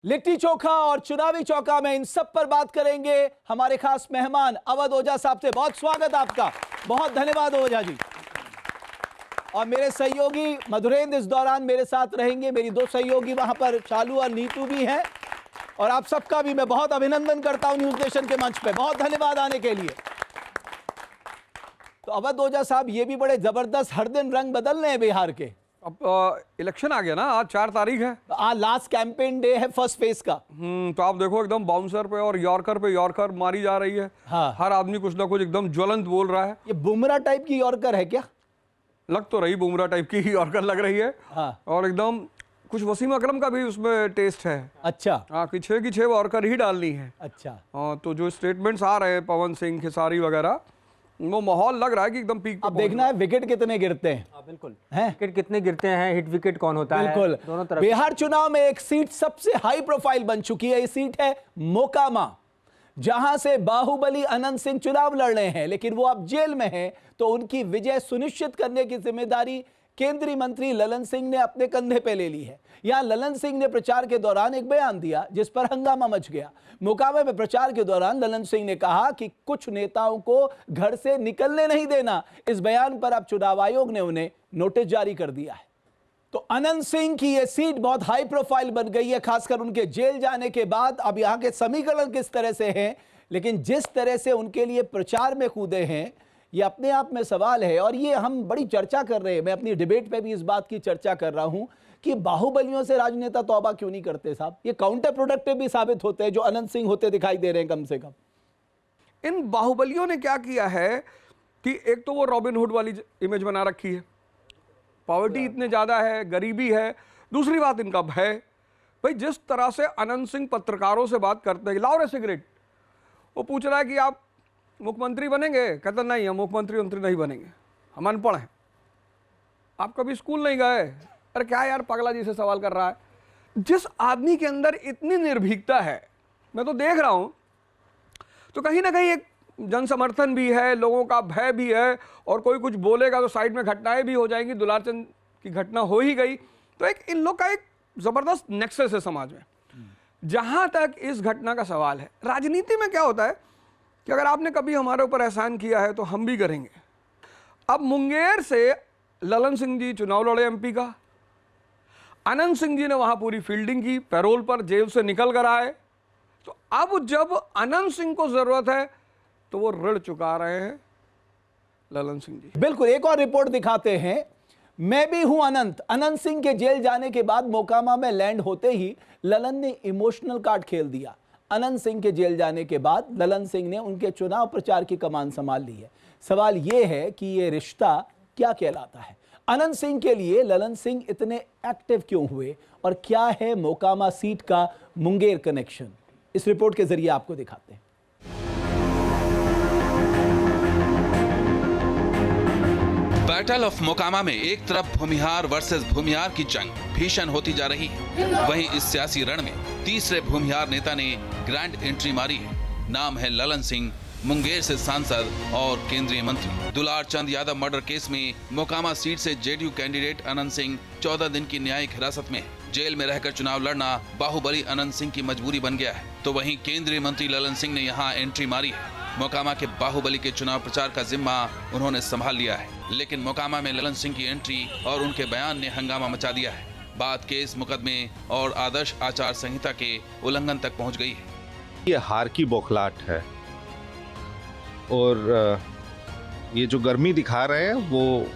लिट्टी चोखा और चुनावी चौका में इन सब पर बात करेंगे हमारे खास मेहमान अवध ओझा साहब से। बहुत स्वागत आपका, बहुत धन्यवाद ओझा जी। और मेरे सहयोगी मधुरेंद्र इस दौरान मेरे साथ रहेंगे। मेरी दो सहयोगी वहां पर चालू और नीतू भी हैं। और आप सबका भी मैं बहुत अभिनंदन करता हूं न्यूज नेशन के मंच पे। बहुत धन्यवाद आने के लिए। तो अवध ओझा साहब, ये भी बड़े जबरदस्त हर दिन रंग बदल रहे हैं बिहार के। अब इलेक्शन आ गया ना, आज 4 तारीख है। आज लास्ट कैंपेन डे है फर्स्ट फेज का। तो आप देखो एकदम बाउंसर पे और यॉर्कर पे यॉर्कर मारी जा रही है। हाँ। हर आदमी कुछ ना कुछ एकदम ज्वलंत बोल रहा है। ये बुमराह टाइप की यॉर्कर है क्या? लग तो रही बुमराह टाइप की ही यॉर्कर लग रही है। हाँ। और एकदम कुछ वसीम अकरम का भी उसमें टेस्ट है। अच्छा। हाँ, कि 6 की 6 यॉर्कर ही डालनी है। अच्छा। हाँ, तो जो स्टेटमेंट्स आ रहे हैं पवन सिंह खेसारी वगैरह, वो माहौल लग रहा है कि एकदम पीक पे अब देखना है विकेट कितने गिरते हैं। बिल्कुल हैं? विकेट कितने गिरते हैं, हिट विकेट कौन होता है, बिल्कुल। दोनों तरफ। बिहार चुनाव में एक सीट सबसे हाई प्रोफाइल बन चुकी है। ये सीट है मोकामा, जहां से बाहुबली अनंत सिंह चुनाव लड़ रहे हैं, लेकिन वो अब जेल में हैं। तो उनकी विजय सुनिश्चित करने की जिम्मेदारी केंद्रीय मंत्री ललन सिंह ने अपने कंधे पे ले ली है। यहां ललन सिंह ने प्रचार के दौरान एक बयान दिया जिस पर हंगामा मच गया। मोकामा में प्रचार के दौरान ललन सिंह ने कहा कि कुछ नेताओं को घर से निकलने नहीं देना। इस बयान पर अब चुनाव आयोग ने उन्हें नोटिस जारी कर दिया है। तो अनंत सिंह की यह सीट बहुत हाई प्रोफाइल बन गई है, खासकर उनके जेल जाने के बाद। अब यहां के समीकरण किस तरह से हैं, लेकिन जिस तरह से उनके लिए प्रचार में कूदे हैं, ये अपने आप में सवाल है। और ये हम बड़ी चर्चा कर रहे हैं, मैं अपनी डिबेट पे भी इस बात की चर्चा कर रहा हूं कि बाहुबलियों से राजनेता तौबा क्यों नहीं करते साहब। ये काउंटर प्रोडक्टिव भी साबित होते हैं जो अनंत सिंह होते दिखाई दे रहे हैं। कम से कम इन बाहुबलियों ने क्या किया है कि एक तो वो रॉबिन हुड वाली इमेज बना रखी है, पॉवर्टी इतने ज़्यादा है, गरीबी है। दूसरी बात इनका भय। भाई जिस तरह से अनंत सिंह पत्रकारों से बात करते हैं, लाओ रे सिगरेट, वो पूछ रहा है कि आप मुख्यमंत्री बनेंगे, कहते नहीं हम मुख्यमंत्री नहीं बनेंगे, हम अनपढ़ हैं, आप कभी स्कूल नहीं गए। अरे क्या यार, पगला जी से सवाल कर रहा है। जिस आदमी के अंदर इतनी निर्भीकता है, मैं तो देख रहा हूं, तो कहीं ना कहीं एक जन समर्थन भी है, लोगों का भय भी है। और कोई कुछ बोलेगा तो साइड में घटनाएं भी हो जाएंगी। दुलारचंद की घटना हो ही गई, तो एक इन लोग का एक जबरदस्त नेक्सस है समाज में। जहां तक इस घटना का सवाल है, राजनीति में क्या होता है कि अगर आपने कभी हमारे ऊपर एहसान किया है तो हम भी करेंगे। अब मुंगेर से ललन सिंह जी चुनाव लड़े एमपी का, अनंत सिंह जी ने वहां पूरी फील्डिंग की, पैरोल पर जेल से निकल कर आए। तो अब जब अनंत सिंह को जरूरत है तो वो ऋण चुका रहे हैं ललन सिंह जी। बिल्कुल। एक और रिपोर्ट दिखाते हैं। मैं भी हूं अनंत सिंह के जेल जाने के बाद मोकामा में लैंड होते ही ललन ने इमोशनल कार्ड खेल दिया। अनंत सिंह के जेल जाने के बाद ललन सिंह ने उनके चुनाव प्रचार की कमान संभाल ली है। सवाल यह है कि यह रिश्ता क्या कहलाता है। अनंत सिंह के लिए ललन सिंह इतने एक्टिव क्यों हुए, और क्या है मोकामा सीट का मुंगेर कनेक्शन, इस रिपोर्ट के जरिए आपको दिखाते हैं। बैटल ऑफ मोकामा में एक तरफ भूमिहार वर्सेस भूमिहार की जंग भीषण होती जा रही है, वहीं इस सियासी रण में तीसरे भूमिहार नेता ने ग्रैंड एंट्री मारी है। नाम है ललन सिंह, मुंगेर से सांसद और केंद्रीय मंत्री। दुलारचंद यादव मर्डर केस में मोकामा सीट से जेडीयू कैंडिडेट अनंत सिंह 14 दिन की न्यायिक हिरासत में है। जेल में रहकर चुनाव लड़ना बाहुबली अनंत सिंह की मजबूरी बन गया है। तो वहीं केंद्रीय मंत्री ललन सिंह ने यहाँ एंट्री मारी है। मोकामा के बाहुबली के चुनाव प्रचार का जिम्मा उन्होंने संभाल लिया है, लेकिन मोकामा में ललन सिंह की एंट्री और उनके बयान ने हंगामा मचा दिया है। बात केस, मुकदमे और आदर्श आचार संहिता के उल्लंघन तक पहुंच गई है। ये हार की बौखलाहट है, और ये जो गर्मी दिखा रहे हैं वो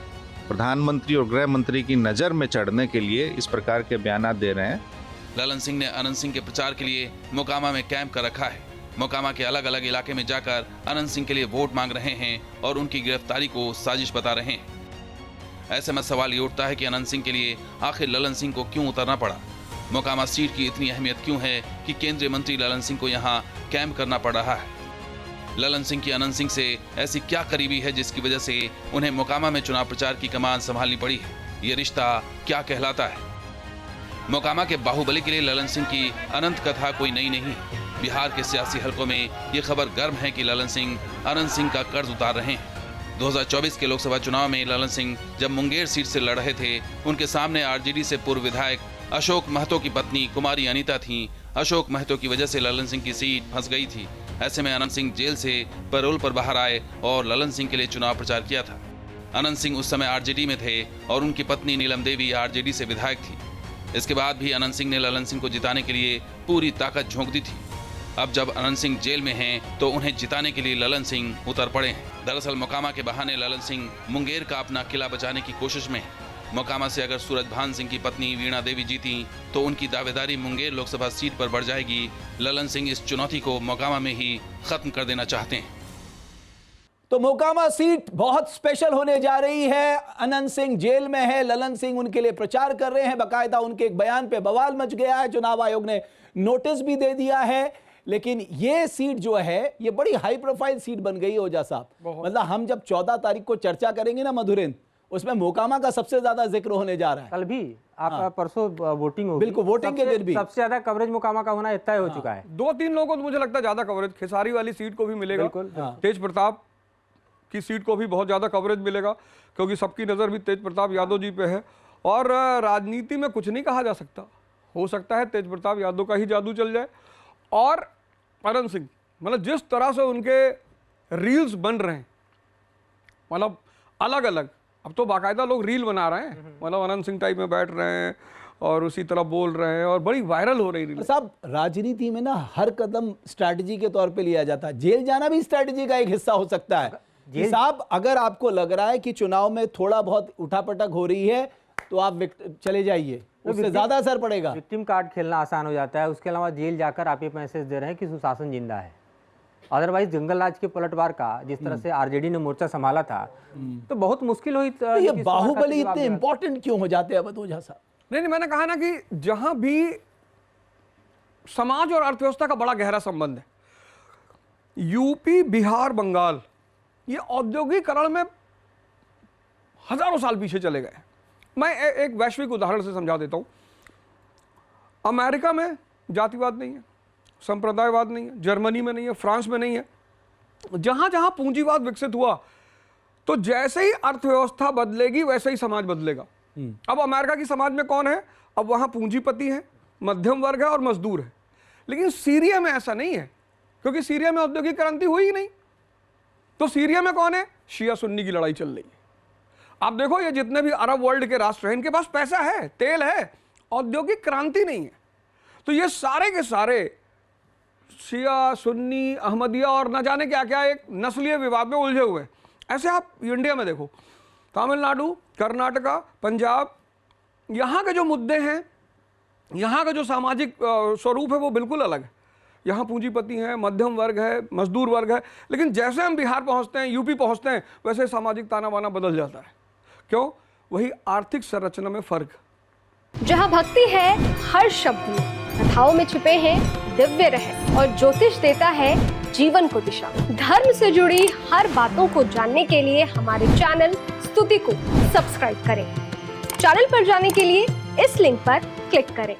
प्रधानमंत्री और गृह मंत्री की नज़र में चढ़ने के लिए इस प्रकार के बयान दे रहे हैं। ललन सिंह ने अनंत सिंह के प्रचार के लिए मोकामा में कैंप कर रखा है। मोकामा के अलग अलग इलाके में जाकर अनंत सिंह के लिए वोट मांग रहे हैं और उनकी गिरफ्तारी को साजिश बता रहे हैं। ऐसे में सवाल ये उठता है कि अनंत सिंह के लिए आखिर ललन सिंह को क्यों उतरना पड़ा। मोकामा सीट की इतनी अहमियत क्यों है कि केंद्रीय मंत्री ललन सिंह को यहाँ कैंप करना पड़ रहा है। ललन सिंह की अनंत सिंह से ऐसी क्या करीबी है जिसकी वजह से उन्हें मोकामा में चुनाव प्रचार की कमान संभालनी पड़ी है। ये रिश्ता क्या कहलाता है। मोकामा के बाहुबली के लिए ललन सिंह की अनंत कथा कोई नई नहीं। बिहार के सियासी हलकों में ये खबर गर्म है कि ललन सिंह अनंत सिंह का कर्ज उतार रहे हैं। 2024 के लोकसभा चुनाव में ललन सिंह जब मुंगेर सीट से लड़ रहे थे, उनके सामने आरजेडी से पूर्व विधायक अशोक महतो की पत्नी कुमारी अनीता थी। अशोक महतो की वजह से ललन सिंह की सीट फंस गई थी। ऐसे में अनंत सिंह जेल से पैरोल पर बाहर आए और ललन सिंह के लिए चुनाव प्रचार किया था। अनंत सिंह उस समय आरजेडी में थे और उनकी पत्नी नीलम देवी आरजेडी से विधायक थी। इसके बाद भी अनंत सिंह ने ललन सिंह को जिताने के लिए पूरी ताकत झोंक दी थी। अब जब अनंत सिंह जेल में हैं, तो उन्हें जिताने के लिए ललन सिंह उतर पड़े हैं। दरअसल मोकामा के बहाने ललन सिंह मुंगेर का अपना किला बचाने की कोशिश में हैं। मोकामा से अगर सूरजभान सिंह की पत्नी वीणा देवी जीती तो उनकी दावेदारी मुंगेर लोकसभा सीट पर बढ़ जाएगी। ललन सिंह इस चुनौती को मोकामा में ही खत्म कर देना चाहते हैं। तो मोकामा सीट बहुत स्पेशल होने जा रही है। अनंत सिंह जेल में है, ललन सिंह उनके लिए प्रचार कर रहे हैं। बाकायदा उनके एक बयान पे बवाल मच गया है, चुनाव आयोग ने नोटिस भी दे दिया है। लेकिन ये सीट जो है ये बड़ी हाई प्रोफाइल सीट बन गई है ओझा साहब। मतलब हम जब 14 तारीख को चर्चा करेंगे ना मधुरेंद्र, उसमें मोकामा का सबसे ज्यादा जिक्र होने जा रहा है। कल भी आपका परसों वोटिंग होगी। बिल्कुल, वोटिंग के दिन भी सबसे ज्यादा कवरेज मोकामा का होना तय हो चुका है। 2-3 लोगों को तो मुझे लगता है ज्यादा कवरेज खेसारी वाली सीट को भी मिलेगा। बिल्कुल, तेज प्रताप की सीट को भी बहुत ज्यादा कवरेज मिलेगा, क्योंकि सबकी नजर भी तेज प्रताप यादव जी पे है। और राजनीति में कुछ नहीं कहा जा सकता, हो सकता है तेज प्रताप यादव का ही जादू चल जाए। और अनंत सिंह, मतलब जिस तरह से उनके रील्स बन रहे हैं, मतलब अलग अलग, अब तो बाकायदा लोग रील बना रहे हैं, मतलब अनंत सिंह टाइप में बैठ रहे हैं और उसी तरह बोल रहे हैं और बड़ी वायरल हो रही रील। साहब राजनीति में ना हर कदम स्ट्रैटेजी के तौर पे लिया जाता है। जेल जाना भी स्ट्रैटेजी का एक हिस्सा हो सकता है। साहब अगर आपको लग रहा है कि चुनाव में थोड़ा बहुत उठापटक हो रही है तो आप चले जाइए, उससे ज्यादा असर पड़ेगा। विक्टिम कार्ड खेलना आसान हो जाता है। उसके अलावा जेल जाकर आप ये मैसेज दे रहे हैं कि सुशासन जिंदा है। अदरवाइज जंगल राज के पलटवार का जिस तरह से आरजेडी ने मोर्चा संभाला था, तो बहुत मुश्किल हुई। तो ये बाहुबली इतने इंपॉर्टेंट क्यों हो जाते हैं ओझा साहब? नहीं, मैंने कहा ना कि जहां भी समाज और अर्थव्यवस्था का बड़ा गहरा संबंध है, यूपी, बिहार, बंगाल, ये औद्योगिकरण में हजारों साल पीछे चले गए। मैं एक वैश्विक उदाहरण से समझा देता हूं। अमेरिका में जातिवाद नहीं है, संप्रदायवाद नहीं है, जर्मनी में नहीं है, फ्रांस में नहीं है। जहां जहां पूंजीवाद विकसित हुआ, तो जैसे ही अर्थव्यवस्था बदलेगी वैसे ही समाज बदलेगा। अब अमेरिका की समाज में कौन है? अब वहां पूंजीपति है, मध्यम वर्ग है और मजदूर है। लेकिन सीरिया में ऐसा नहीं है, क्योंकि सीरिया में औद्योगिक क्रांति हुई ही नहीं। तो सीरिया में कौन है? शिया सुन्नी की लड़ाई चल रही है। आप देखो, ये जितने भी अरब वर्ल्ड के राष्ट्र हैं, इनके पास पैसा है, तेल है, औद्योगिक क्रांति नहीं है। तो ये सारे के सारे शिया, सुन्नी, अहमदिया और न जाने क्या क्या एक नस्लीय विवाद में उलझे हुए। ऐसे आप इंडिया में देखो, तमिलनाडु, कर्नाटका, पंजाब, यहाँ के जो मुद्दे हैं, यहाँ का जो सामाजिक स्वरूप है वो बिल्कुल अलग है। यहाँ पूंजीपति हैं, मध्यम वर्ग है, मजदूर वर्ग है। लेकिन जैसे हम बिहार पहुँचते हैं, यूपी पहुँचते हैं, वैसे सामाजिक ताना बाना बदल जाता है। क्यों? वही आर्थिक संरचना में फर्क। जहाँ भक्ति है हर शब्द में, कथाओं में छुपे हैं दिव्य रहस्य और ज्योतिष देता है जीवन को दिशा। धर्म से जुड़ी हर बातों को जानने के लिए हमारे चैनल स्तुति को सब्सक्राइब करें। चैनल पर जाने के लिए इस लिंक पर क्लिक करें।